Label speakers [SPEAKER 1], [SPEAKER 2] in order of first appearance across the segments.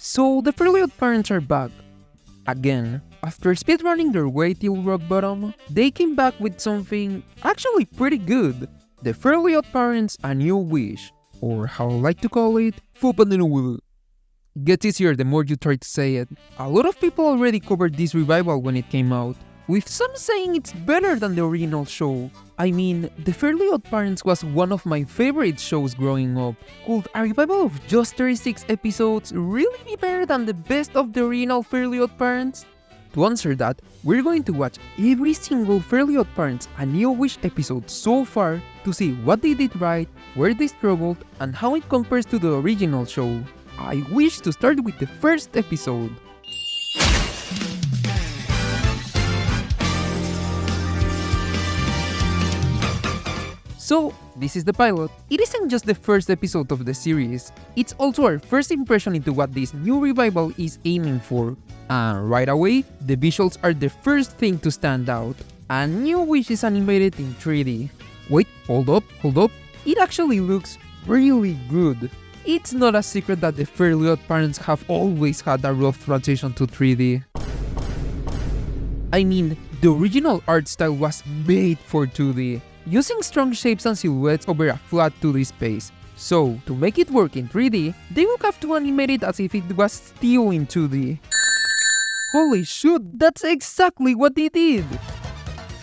[SPEAKER 1] So the Fairly Oddparents are back. Again. After speedrunning their way till rock bottom, they came back with something actually pretty good. The Fairly Oddparents A New Wish, or how I like to call it, Fupaninu. Gets easier the more you try to say it. A lot of people already covered this revival when it came out, with some saying it's better than the original show. I mean, The Fairly Oddparents was one of my favorite shows growing up. Could a revival of just 36 episodes really be better than the best of the original Fairly Oddparents? To answer that, we're going to watch every single Fairly Oddparents A New Wish episode so far to see what they did right, where they struggled, and how it compares to the original show. I wish to start with the first episode. So, this is the pilot. It isn't just the first episode of the series, it's also our first impression into what this new revival is aiming for. And right away, the visuals are the first thing to stand out. A New Wish is animated in 3D. Wait, hold up. It actually looks really good. It's not a secret that the Fairly Oddparents have always had a rough transition to 3D. I mean, the original art style was made for 2D, using strong shapes and silhouettes over a flat 2D space. So, to make it work in 3D, they would have to animate it as if it was still in 2D. Holy shoot, that's exactly what they did!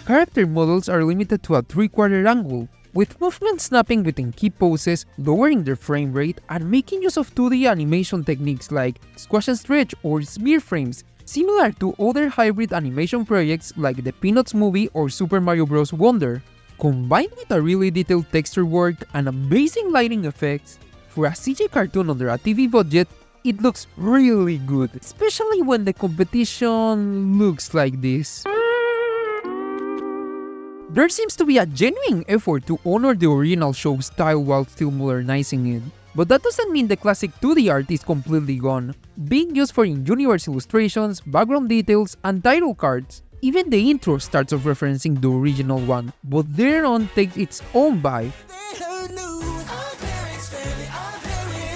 [SPEAKER 1] Character models are limited to a 3/4 angle, with movement snapping between key poses, lowering their frame rate, and making use of 2D animation techniques like squash and stretch or smear frames, similar to other hybrid animation projects like the Peanuts movie or Super Mario Bros. Wonder. Combined with a really detailed texture work and amazing lighting effects, for a CG cartoon under a TV budget, it looks really good, especially when the competition looks like this. There seems to be a genuine effort to honor the original show style while still modernizing it. But that doesn't mean the classic 2D art is completely gone, being used for in-universe illustrations, background details, and title cards. Even the intro starts off referencing the original one, but thereon takes its own vibe.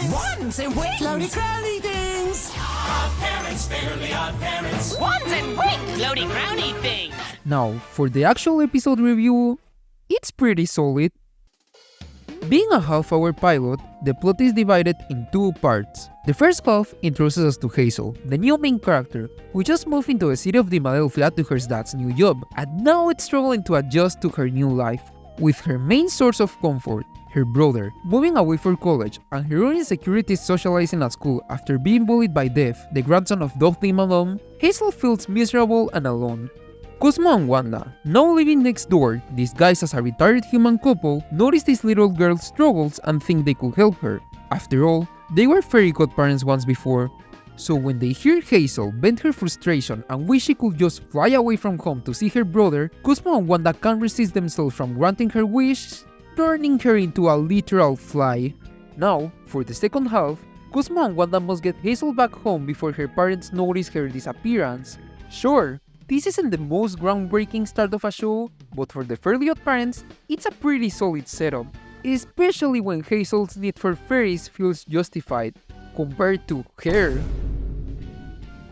[SPEAKER 2] Wands and wings! Floaty crowny things! Oddparents, Fairly Oddparents! Wands and wings! Floaty crowny things!
[SPEAKER 1] Now, for the actual episode review, it's pretty solid. Being a half-hour pilot, the plot is divided in two parts. The first half introduces us to Hazel, the new main character, who just moved into the city of Philadelphia to her dad's new job, and now it's struggling to adjust to her new life. With her main source of comfort, her brother, moving away for college, and her own insecurities socializing at school after being bullied by Dev, the grandson of Dusty Malone, Hazel feels miserable and alone. Cosmo and Wanda, now living next door, disguised as a retired human couple, notice this little girl's struggles and think they could help her. After all, they were fairy godparents once before. So when they hear Hazel vent her frustration and wish she could just fly away from home to see her brother, Cosmo and Wanda can't resist themselves from granting her wish, turning her into a literal fly. Now, for the second half, Cosmo and Wanda must get Hazel back home before her parents notice her disappearance. Sure, this isn't the most groundbreaking start of a show, but for the Fairly Oddparents, it's a pretty solid setup, especially when Hazel's need for fairies feels justified, compared to her.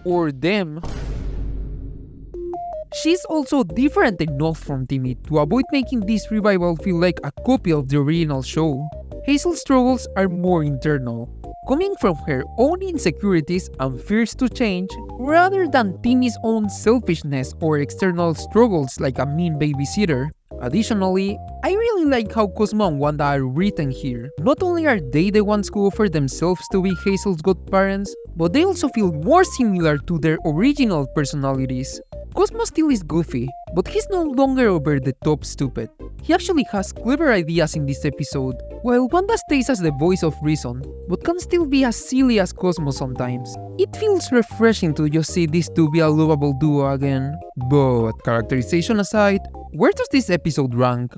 [SPEAKER 1] Or them. She's also different enough from Timmy to avoid making this revival feel like a copy of the original show. Hazel's struggles are more internal, coming from her own insecurities and fears to change, rather than Timmy's own selfishness or external struggles like a mean babysitter. Additionally, I really like how Cosmo and Wanda are written here. Not only are they the ones who offer themselves to be Hazel's godparents, but they also feel more similar to their original personalities. Cosmo still is goofy, but he's no longer over the top stupid. He actually has clever ideas in this episode, while Wanda stays as the voice of reason, but can still be as silly as Cosmo sometimes. It feels refreshing to just see these two be a lovable duo again. But characterization aside, where does this episode rank?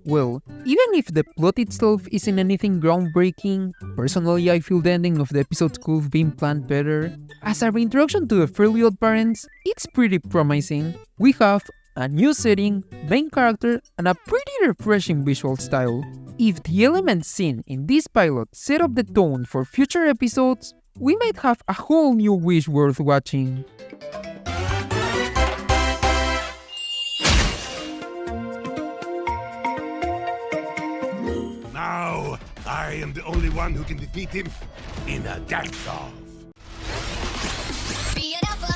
[SPEAKER 1] Well, even if the plot itself isn't anything groundbreaking, personally I feel the ending of the episode could have been planned better. As a reintroduction to the Fairly Oddparents, it's pretty promising. We have a new setting, main character, and a pretty refreshing visual style. If the elements seen in this pilot set up the tone for future episodes, we might have a whole new wish worth watching.
[SPEAKER 3] Now, I am the only one who can defeat him in a dance-off.
[SPEAKER 2] Be an alpha,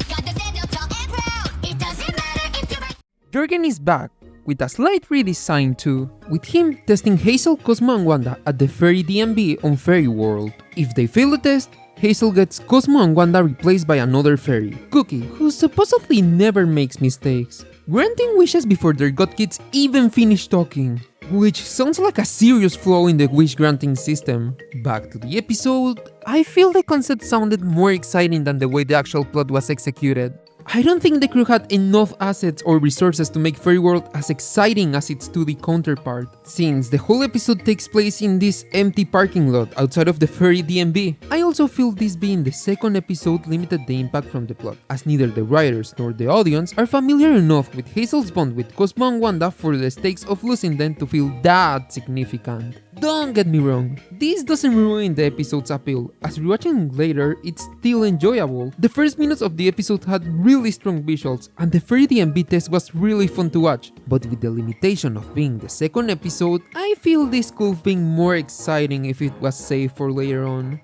[SPEAKER 2] got to stand up tall and proud. It doesn't matter if you're right.
[SPEAKER 1] Jurgen is back, with a slight redesign too, with him testing Hazel, Cosmo and Wanda at the Fairy DMV on Fairy World. If they fail the test, Hazel gets Cosmo and Wanda replaced by another fairy, Cookie, who supposedly never makes mistakes, granting wishes before their god kids even finish talking, which sounds like a serious flaw in the wish granting system. Back to the episode, I feel the concept sounded more exciting than the way the actual plot was executed. I don't think the crew had enough assets or resources to make Fairy World as exciting as its 2D counterpart, since the whole episode takes place in this empty parking lot outside of the Fairy DMV. I also feel this being the second episode limited the impact from the plot, as neither the writers nor the audience are familiar enough with Hazel's bond with Cosmo and Wanda for the stakes of losing them to feel that significant. Don't get me wrong, this doesn't ruin the episode's appeal, as rewatching later, it's still enjoyable. The first minutes of the episode had really strong visuals, and the Fairy DMV test was really fun to watch, but with the limitation of being the second episode, I feel this could have been more exciting if it was saved for later on.